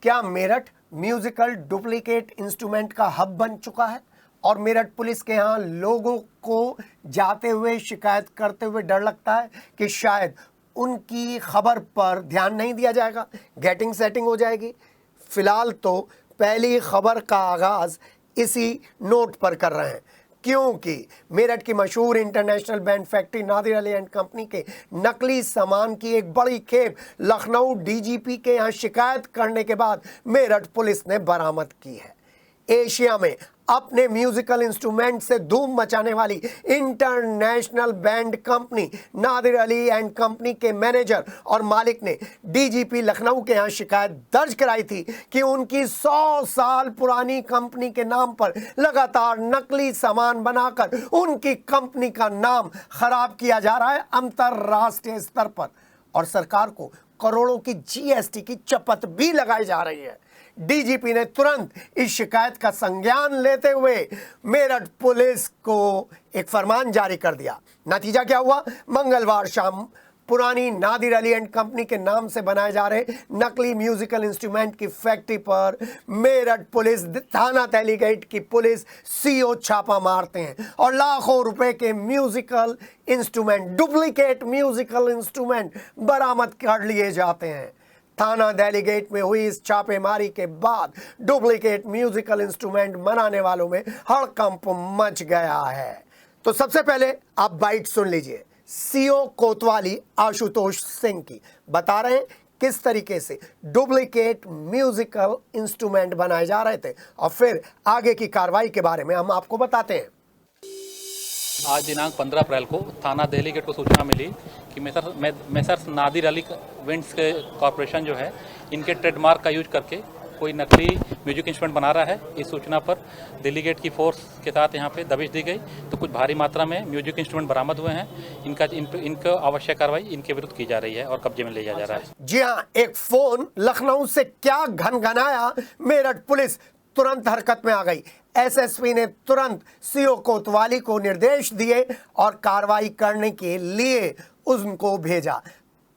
क्या Meerut musical duplicate instrument का hub बन चुका है और मेरठ पुलिस के यहाँ लोगों को जाते हुए शिकायत करते हुए डर लगता है कि शायद उनकी खबर पर ध्यान नहीं दिया जाएगा, गेटिंग सेटिंग हो जाएगी। फिलहाल तो पहली खबर का आगाज इसी नोट पर कर रहे हैं, क्योंकि मेरठ की मशहूर international band factory Nadir Ali and company के नकली सामान की एक बड़ी खेप लखनऊ डीजीपी के यहाँ शिकायत करने के बाद मेरठ पुलिस ने बरामद की है। एशिया में अपने म्यूजिकल इंस्ट्रूमेंट से धूम मचाने वाली international band company Nadir Ali and company के मैनेजर और मालिक ने डीजीपी लखनऊ के यहाँ शिकायत दर्ज कराई थी कि उनकी 100 साल पुरानी कंपनी के नाम पर लगातार नकली सामान बनाकर उनकी कंपनी का नाम खराब किया जा रहा है अंतरराष्ट्रीय स्तर पर, और सरकार को करोड़ों की जीएसटी की चपत भी लगाई जा रही है। डीजीपी ने तुरंत इस शिकायत का संज्ञान लेते हुए मेरठ पुलिस को एक फरमान जारी कर दिया। नतीजा क्या हुआ? मंगलवार शाम पुरानी नादिर अली एंड कंपनी के नाम से बनाए जा रहे नकली म्यूजिकल इंस्ट्रूमेंट की फैक्ट्री पर मेरठ पुलिस थाना तेलीगेट की पुलिस सीओ छापा मारते हैं और लाखों रुपए के musical instrument, duplicate musical instrument बरामद कर लिए जाते हैं। थाना डेलीगेट में हुई इस छापेमारी के बाद डुप्लीकेट म्यूजिकल इंस्ट्रूमेंट बनाने वालों में हड़कंप मच गया है। तो सबसे पहले आप बाइट सुन लीजिए सीओ कोतवाली आशुतोष सिंह की, बता रहे हैं किस तरीके से डुप्लीकेट म्यूजिकल इंस्ट्रूमेंट बनाए जा रहे थे और फिर आगे की कार्रवाई के बारे में हम आपको बताते हैं। आज दिनांक 15 अप्रैल को थाना दिल्ली गेट को सूचना मिली कि मेसर्स नादिर अली विंड्स के कॉरपोरेशन जो है इनके ट्रेडमार्क का यूज करके कोई नकली म्यूजिक इंस्ट्रूमेंट बना रहा है। इस सूचना पर दिल्ली गेट की फोर्स के साथ यहाँ पे दबिश दी गई तो कुछ भारी मात्रा में म्यूजिक इंस्ट्रूमेंट बरामद हुए हैं। इनका आवश्यक कार्रवाई इनके विरुद्ध की जा रही है और कब्जे में लिया जा रहा है। जी हाँ, एक फोन लखनऊ से क्या घनघनाया, मेरठ पुलिस तुरंत हरकत में आ गई। एसएसपी ने तुरंत सीओ कोतवाली को निर्देश दिए और कार्रवाई करने के लिए उनको भेजा।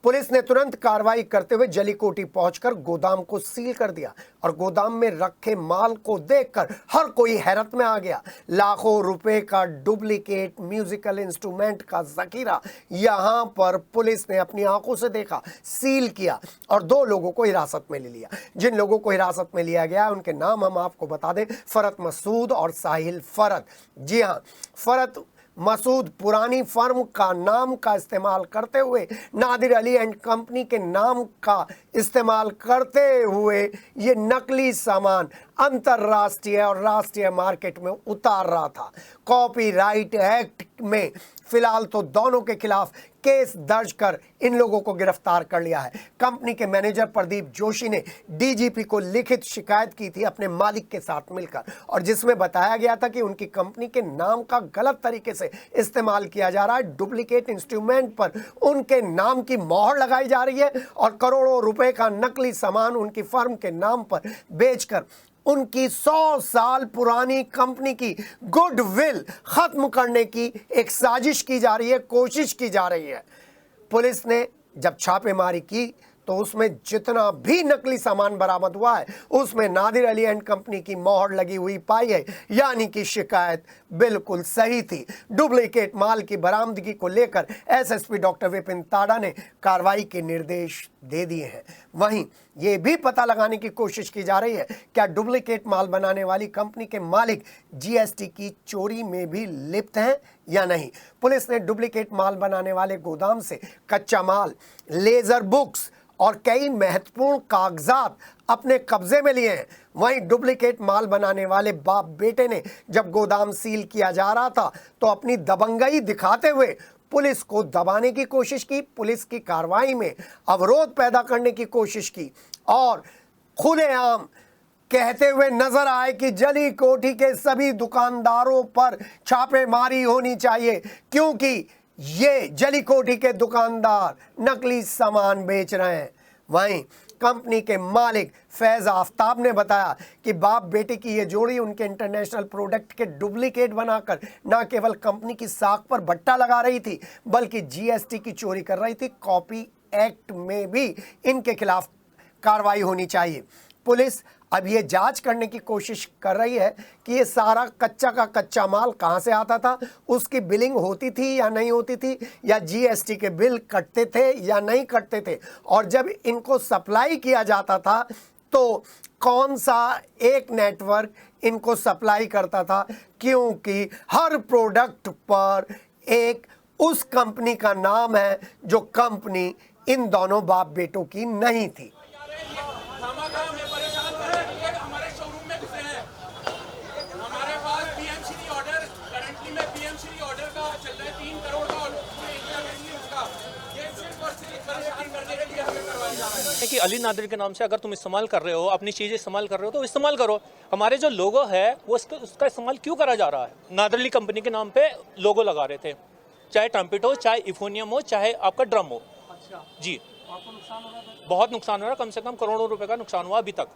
पुलिस ने तुरंत कार्रवाई करते हुए जलीकोटी पहुंचकर गोदाम को सील कर दिया और गोदाम में रखे माल को देखकर हर कोई हैरत में आ गया। लाखों रुपए का डुप्लीकेट म्यूजिकल इंस्ट्रूमेंट का जखीरा यहां पर पुलिस ने अपनी आंखों से देखा, सील किया और 2 लोगों को हिरासत में ले लिया। जिन लोगों को हिरासत में लिया गया उनके नाम हम आपको बता दें, फरत मसूद और साहिल फरत। जी हाँ, फरत मसूद पुरानी फर्म का नाम का इस्तेमाल करते हुए नादिर अली एंड कंपनी के नाम का इस्तेमाल करते हुए ये नकली सामान अंतरराष्ट्रीय और राष्ट्रीय मार्केट में उतार रहा था। कॉपीराइट एक्ट में फिलहाल तो दोनों के खिलाफ केस दर्ज कर इन लोगों को गिरफ्तार कर लिया है। कंपनी के मैनेजर प्रदीप जोशी ने डीजीपी को लिखित शिकायत की थी अपने मालिक के साथ मिलकर, और जिसमें बताया गया था कि उनकी कंपनी के नाम का गलत तरीके से इस्तेमाल किया जा रहा है। डुप्लीकेट इंस्ट्रूमेंट पर उनके नाम की मोहर लगाई जा रही है और करोड़ों रुपए का नकली सामान उनकी फर्म के नाम पर बेचकर उनकी 100 साल पुरानी कंपनी की गुडविल खत्म करने की एक साजिश की जा रही है, कोशिश की जा रही है। पुलिस ने जब छापेमारी की तो उसमें जितना भी नकली सामान बरामद हुआ है उसमें नादिर अली एंड कंपनी की मोहर लगी हुई पाई है, यानी कि शिकायत बिल्कुल सही थी। डुप्लीकेट माल की बरामदगी को लेकर एसएसपी डॉक्टर विपिन ताड़ा ने कार्रवाई के निर्देश दे दिए हैं। वहीं ये भी पता लगाने की कोशिश की जा रही है क्या डुप्लीकेट माल बनाने वाली कंपनी के मालिक जीएसटी की चोरी में भी लिप्त हैं या नहीं। पुलिस ने डुप्लीकेट माल बनाने वाले गोदाम से कच्चा माल, लेजर बुक्स और कई महत्वपूर्ण कागजात अपने कब्जे में लिए हैं। वहीं डुप्लीकेट माल बनाने वाले बाप बेटे ने जब गोदाम सील किया जा रहा था तो अपनी दबंगई दिखाते हुए पुलिस को दबाने की कोशिश की, पुलिस की कार्रवाई में अवरोध पैदा करने की कोशिश की और खुलेआम कहते हुए नजर आए कि जली कोठी के सभी दुकानदारों पर छापेमारी होनी चाहिए, क्योंकि ये जली कोठी के दुकानदार नकली सामान बेच रहे हैं। वहीं कंपनी के मालिक फैज आफ्ताब ने बताया कि बाप बेटे की ये जोड़ी उनके इंटरनेशनल प्रोडक्ट के डुप्लीकेट बनाकर न केवल कंपनी की साख पर बट्टा लगा रही थी बल्कि जीएसटी की चोरी कर रही थी। कॉपी एक्ट में भी इनके खिलाफ कार्रवाई होनी चाहिए। पुलिस अब ये जांच करने की कोशिश कर रही है कि ये सारा कच्चा का कच्चा माल कहाँ से आता था, उसकी बिलिंग होती थी या नहीं होती थी, या जीएसटी के बिल कटते थे या नहीं कटते थे, और जब इनको सप्लाई किया जाता था तो कौन सा एक नेटवर्क इनको सप्लाई करता था, क्योंकि हर प्रोडक्ट पर एक उस कंपनी का नाम है जो कंपनी इन दोनों बाप बेटों की नहीं थी। हमारे शोरूम में घुसे हैं, हमारे पास पीएमसीडी ऑर्डर करंटली में पीएमसीडी ऑर्डर का चल रहा है 3 करोड़ का ऑर्डर उसका, ये सिर्फ और सिर्फ परेशान करने के लिए हमें करवाया जा रहा है कि अली नादिर के नाम से अगर तुम इस्तेमाल कर रहे हो, अपनी चीज़ें इस्तेमाल कर रहे हो तो इस्तेमाल करो। हमारे जो लोगो है वो उसका इस्तेमाल क्यों करा जा रहा है? नादिर अली कंपनी के नाम पे लोगो लगा रहे थे, चाहे ट्रम्पेट हो, चाहे इफोनियम हो, चाहे आपका ड्रम हो। जी, आपको नुकसान हो रहा था? बहुत नुकसान हो रहा है, कम से कम करोड़ों रुपए का नुकसान हुआ अभी तक।